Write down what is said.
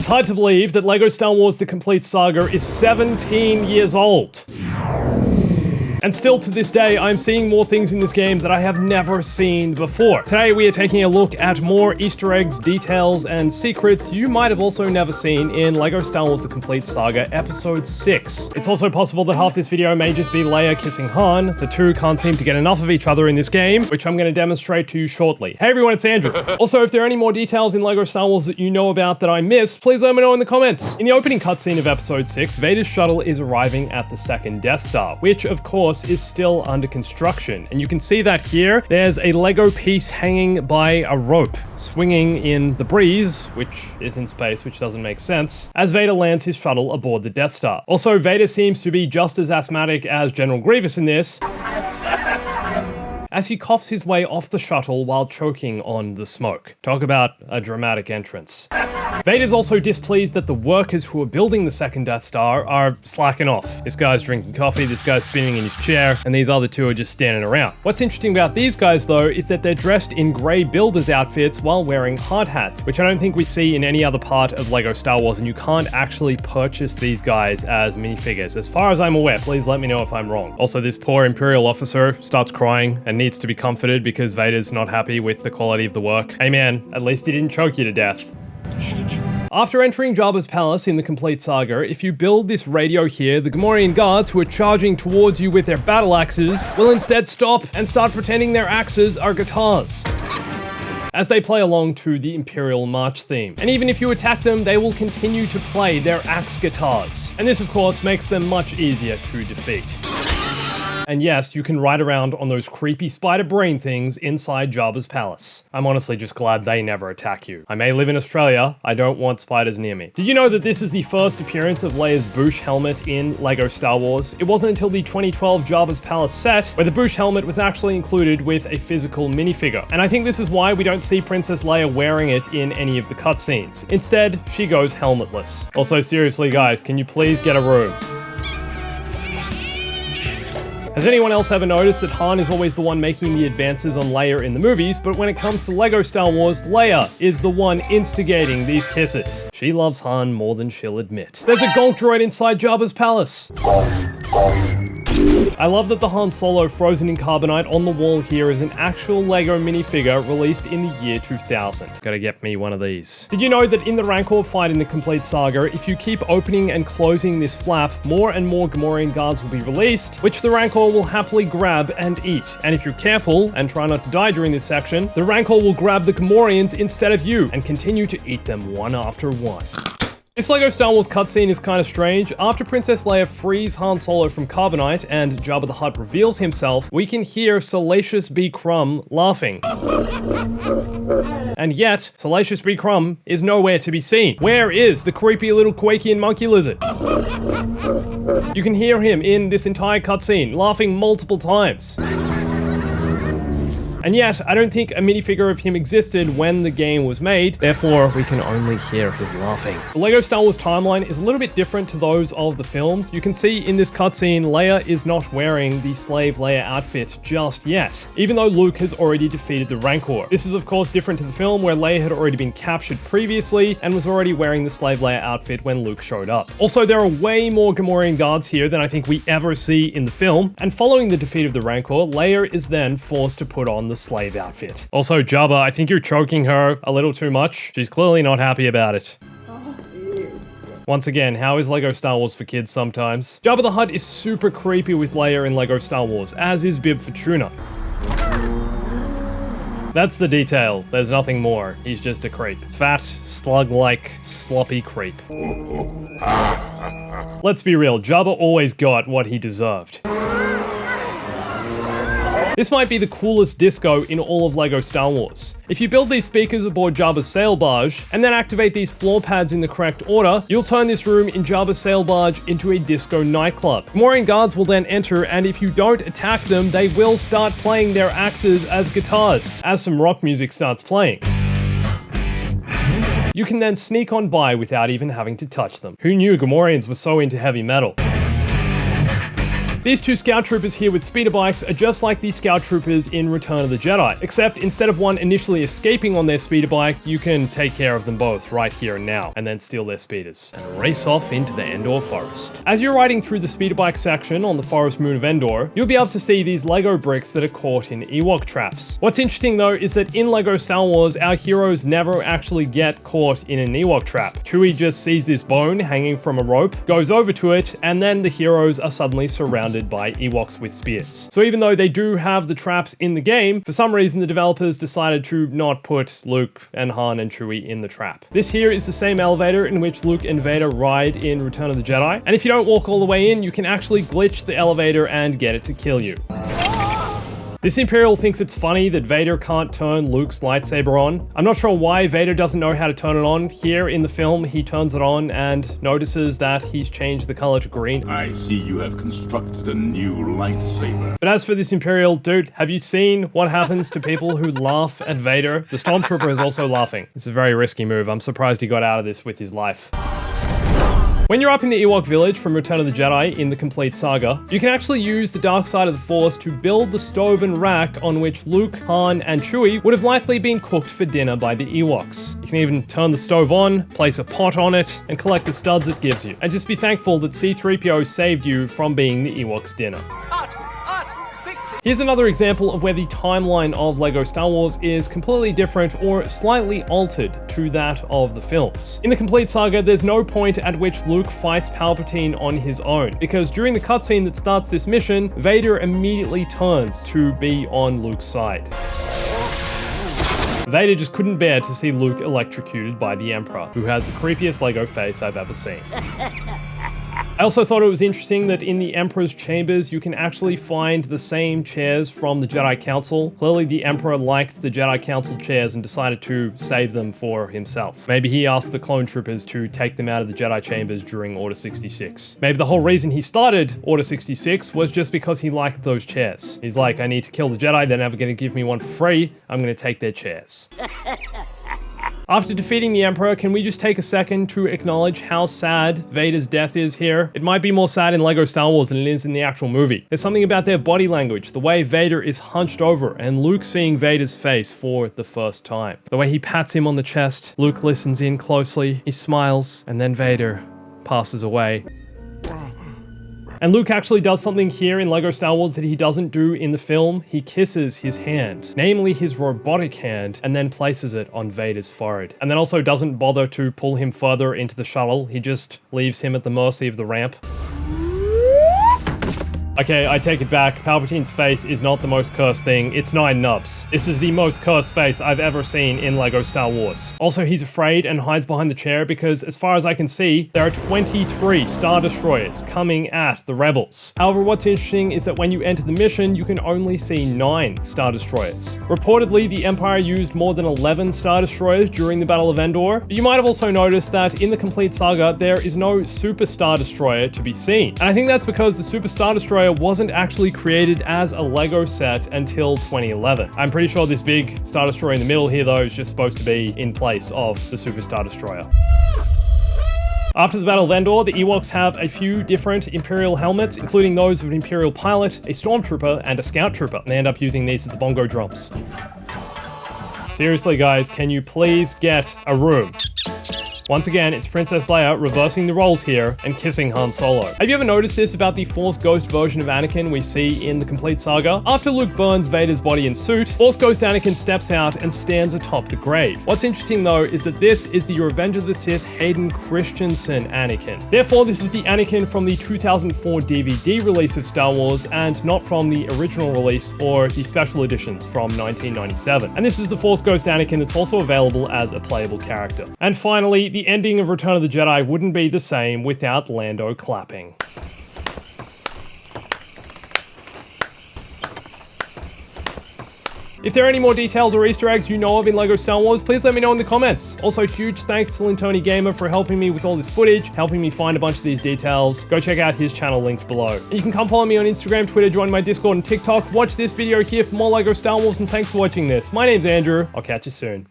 It's hard to believe that LEGO Star Wars The Complete Saga is 17 years old. And still to this day, I'm seeing more things in this game that I have never seen before. Today, we are taking a look at more Easter eggs, details, and secrets you might have also never seen in LEGO Star Wars The Complete Saga Episode 6. It's also possible that half this video may just be Leia kissing Han. The two can't seem to get enough of each other in this game, which I'm going to demonstrate to you shortly. Hey everyone, it's Andrew. Also, if there are any more details in LEGO Star Wars that you know about that I missed, please let me know in the comments. In the opening cutscene of Episode 6, Vader's shuttle is arriving at the second Death Star, which of course is still under construction. And you can see that here, there's a Lego piece hanging by a rope, swinging in the breeze, which is in space, which doesn't make sense, as Vader lands his shuttle aboard the Death Star. Also, Vader seems to be just as asthmatic as General Grievous in this, as he coughs his way off the shuttle while choking on the smoke. Talk about a dramatic entrance. Vader's also displeased that the workers who are building the second Death Star are slacking off. This guy's drinking coffee, this guy's spinning in his chair, and these other two are just standing around. What's interesting about these guys though is that they're dressed in grey builders outfits while wearing hard hats, which I don't think we see in any other part of LEGO Star Wars, and you can't actually purchase these guys as minifigures. As far as I'm aware, please let me know if I'm wrong. Also, this poor Imperial officer starts crying and needs to be comforted because Vader's not happy with the quality of the work. Hey man, at least he didn't choke you to death. After entering Jabba's palace in the Complete Saga, if you build this radio here, the Gamorrean guards who are charging towards you with their battle axes will instead stop and start pretending their axes are guitars, as they play along to the Imperial March theme. And even if you attack them, they will continue to play their axe guitars. And this of course makes them much easier to defeat. And yes, you can ride around on those creepy spider brain things inside Jabba's palace. I'm honestly just glad they never attack you. I may live in Australia, I don't want spiders near me. Did you know that this is the first appearance of Leia's Bouche helmet in LEGO Star Wars? It wasn't until the 2012 Jabba's Palace set where the Bouche helmet was actually included with a physical minifigure. And I think this is why we don't see Princess Leia wearing it in any of the cutscenes. Instead, she goes helmetless. Also, seriously guys, can you please get a room? Has anyone else ever noticed that Han is always the one making the advances on Leia in the movies, but when it comes to LEGO Star Wars, Leia is the one instigating these kisses. She loves Han more than she'll admit. There's a gonk droid inside Jabba's palace. I love that the Han Solo frozen in carbonite on the wall here is an actual LEGO minifigure released in the year 2000. Gotta get me one of these. Did you know that in the Rancor fight in the Complete Saga, if you keep opening and closing this flap, more and more Gamorrean guards will be released, which the Rancor will happily grab and eat. And if you're careful and try not to die during this section, the Rancor will grab the Gamorreans instead of you and continue to eat them one after one. This LEGO Star Wars cutscene is kind of strange. After Princess Leia frees Han Solo from carbonite and Jabba the Hutt reveals himself, we can hear Salacious B. Crumb laughing. And yet, Salacious B. Crumb is nowhere to be seen. Where is the creepy little Quakian monkey lizard? You can hear him in this entire cutscene, laughing multiple times. And yet, I don't think a minifigure of him existed when the game was made, therefore we can only hear his laughing. The LEGO Star Wars timeline is a little bit different to those of the films. You can see in this cutscene, Leia is not wearing the Slave Leia outfit just yet, even though Luke has already defeated the Rancor. This is of course different to the film where Leia had already been captured previously and was already wearing the Slave Leia outfit when Luke showed up. Also, there are way more Gamorrean guards here than I think we ever see in the film, and following the defeat of the Rancor, Leia is then forced to put on the slave outfit. Also, Jabba, I think you're choking her a little too much. She's clearly not happy about it. Once again, how is LEGO Star Wars for kids sometimes? Jabba the Hutt is super creepy with Leia in LEGO Star Wars, as is Bib Fortuna. That's the detail. There's nothing more. He's just a creep. Fat, slug-like, sloppy creep. Let's be real, Jabba always got what he deserved. This might be the coolest disco in all of LEGO Star Wars. If you build these speakers aboard Jabba's sail barge, and then activate these floor pads in the correct order, you'll turn this room in Jabba's sail barge into a disco nightclub. Gamorrean guards will then enter, and if you don't attack them, they will start playing their axes as guitars, as some rock music starts playing. You can then sneak on by without even having to touch them. Who knew Gamorreans were so into heavy metal? These two scout troopers here with speeder bikes are just like the scout troopers in Return of the Jedi, except instead of one initially escaping on their speeder bike, you can take care of them both right here and now, and then steal their speeders, and race off into the Endor forest. As you're riding through the speeder bike section on the forest moon of Endor, you'll be able to see these Lego bricks that are caught in Ewok traps. What's interesting though is that in Lego Star Wars, our heroes never actually get caught in an Ewok trap. Chewie just sees this bone hanging from a rope, goes over to it, and then the heroes are suddenly surrounded by Ewoks with spears. So even though they do have the traps in the game, for some reason the developers decided to not put Luke and Han and Chewie in the trap. This here is the same elevator in which Luke and Vader ride in Return of the Jedi, and if you don't walk all the way in, you can actually glitch the elevator and get it to kill you. This Imperial thinks it's funny that Vader can't turn Luke's lightsaber on. I'm not sure why Vader doesn't know how to turn it on. Here in the film, he turns it on and notices that he's changed the color to green. I see you have constructed a new lightsaber. But as for this Imperial, dude, have you seen what happens to people who laugh at Vader? The Stormtrooper is also laughing. It's a very risky move. I'm surprised he got out of this with his life. When you're up in the Ewok village from Return of the Jedi in the complete saga, you can actually use the dark side of the Force to build the stove and rack on which Luke, Han, and Chewie would have likely been cooked for dinner by the Ewoks. You can even turn the stove on, place a pot on it, and collect the studs it gives you. And just be thankful that C-3PO saved you from being the Ewoks' dinner. Here's another example of where the timeline of LEGO Star Wars is completely different or slightly altered to that of the films. In the complete saga, there's no point at which Luke fights Palpatine on his own, because during the cutscene that starts this mission, Vader immediately turns to be on Luke's side. Vader just couldn't bear to see Luke electrocuted by the Emperor, who has the creepiest LEGO face I've ever seen. I also thought it was interesting that in the Emperor's chambers, you can actually find the same chairs from the Jedi Council. Clearly, the Emperor liked the Jedi Council chairs and decided to save them for himself. Maybe he asked the clone troopers to take them out of the Jedi chambers during Order 66. Maybe the whole reason he started Order 66 was just because he liked those chairs. He's like, I need to kill the Jedi, they're never going to give me one for free, I'm going to take their chairs. After defeating the Emperor, can we just take a second to acknowledge how sad Vader's death is here? It might be more sad in LEGO Star Wars than it is in the actual movie. There's something about their body language, the way Vader is hunched over, and Luke seeing Vader's face for the first time. The way he pats him on the chest, Luke listens in closely, he smiles, and then Vader passes away. And Luke actually does something here in LEGO Star Wars that he doesn't do in the film. He kisses his hand, namely his robotic hand, and then places it on Vader's forehead. And then also doesn't bother to pull him further into the shuttle. He just leaves him at the mercy of the ramp. Okay, I take it back. Palpatine's face is not the most cursed thing. It's 9 nubs. This is the most cursed face I've ever seen in LEGO Star Wars. Also, he's afraid and hides behind the chair because, as far as I can see, there are 23 Star Destroyers coming at the Rebels. However, what's interesting is that when you enter the mission, you can only see 9 Star Destroyers. Reportedly, the Empire used more than 11 Star Destroyers during the Battle of Endor. But you might have also noticed that in the complete saga, there is no Super Star Destroyer to be seen. And I think that's because the Super Star Destroyer wasn't actually created as a LEGO set until 2011. I'm pretty sure this big Star Destroyer in the middle here, though, is just supposed to be in place of the Super Star Destroyer. After the Battle of Endor, the Ewoks have a few different Imperial helmets, including those of an Imperial pilot, a Stormtrooper, and a Scout Trooper. And they end up using these as the bongo drums. Seriously, guys, can you please get a room? Once again, it's Princess Leia reversing the roles here and kissing Han Solo. Have you ever noticed this about the Force Ghost version of Anakin we see in the complete saga? After Luke burns Vader's body and suit, Force Ghost Anakin steps out and stands atop the grave. What's interesting though is that this is the Revenge of the Sith Hayden Christensen Anakin. Therefore, this is the Anakin from the 2004 DVD release of Star Wars and not from the original release or the special editions from 1997. And this is the Force Ghost Anakin that's also available as a playable character. And finally, the ending of Return of the Jedi wouldn't be the same without Lando clapping. If there are any more details or Easter eggs you know of in LEGO Star Wars, please let me know in the comments. Also, huge thanks to LINTERNI Gamer for helping me with all this footage, helping me find a bunch of these details. Go check out his channel linked below. And you can come follow me on Instagram, Twitter, join my Discord and TikTok. Watch this video here for more LEGO Star Wars, and thanks for watching this. My name's Andrew. I'll catch you soon.